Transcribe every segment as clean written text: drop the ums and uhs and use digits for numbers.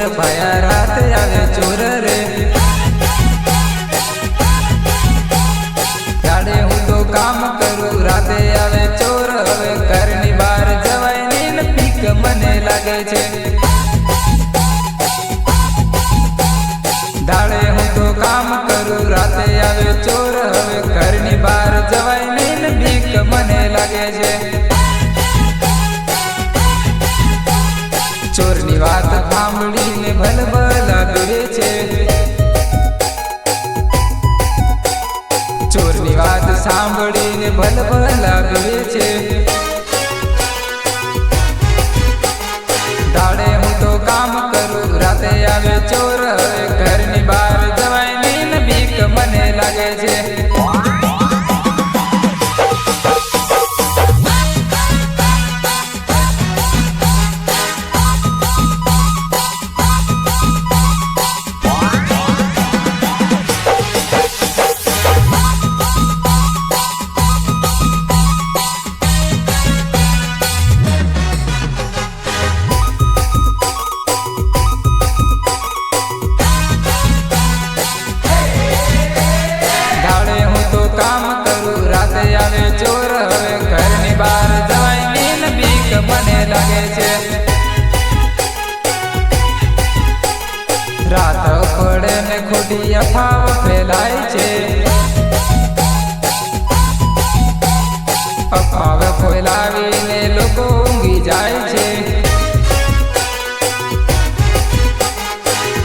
ભાયા રાત આવે ચોર રે દાડે હું તો કામ કરું રાતે આવે ચોર હવે ઘરની બહાર જવાય નહીં ને બીક મને લાગે છે દાડે હું તો કામ કરું રાતે આવે ચોર હવે ઘરની બહાર જવાય નહીં ને બીક મને લાગે છે ચોરની વાત સાંભળીને ભલભલા દુરે છે ચોરની વાત સાંભળીને ભલભલા દુરે છે દાડે હું તો કામ કરું રાતે આવે ચોર હવે ઘરની બહાર જવાય નહીં ને બીક મને લાગે છે કામ કરું રાતે આવે ચોર હવે ઘરની બહાર જવાય નહીં ને બીક મને લાગે છે રાત પડે ને ખોટી અફવાઓ ફેલાય છે અફવાઓ ફેલાવીને લોકો ઊંઘી જાય છે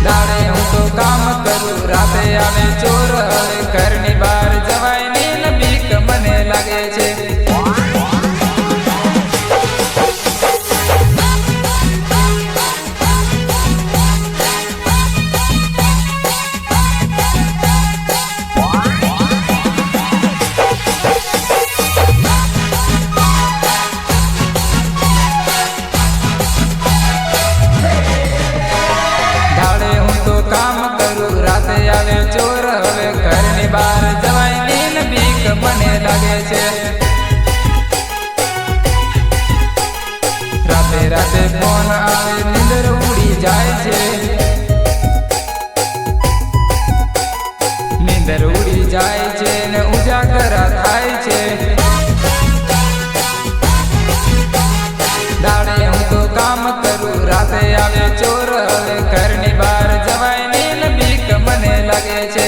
દાડે હું તો કામ કરું રાતે આવે ચોર હવે ઘરની બહાર જવાય નહીં ને બીક મને લાગે છે દાડે હું તો કામ કરું રાતે આવે ચોર હવે ઘરની બહાર જવાય નહીં ને બીક મને લાગે છે રાતે રાતે ફોન આવે નીંદર ઉડી જાય છે નીંદર ઉડી જાય છે ને ઉજાગરા થાય છે દાડે હું તો કામ કરું રાતે આવે ચોર હવે ઘરની બહાર જવાય નહીં ને બીક મને લાગે છે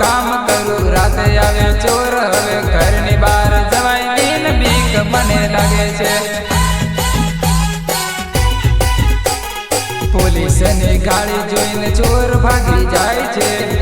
કામ કરું રાતે આવે ચોર હવે ઘરની બહાર જવાય નહીં ને બીક મને લાગે છે પોલીસની ગાડી જોઈને ચોર ભાગી જાય છે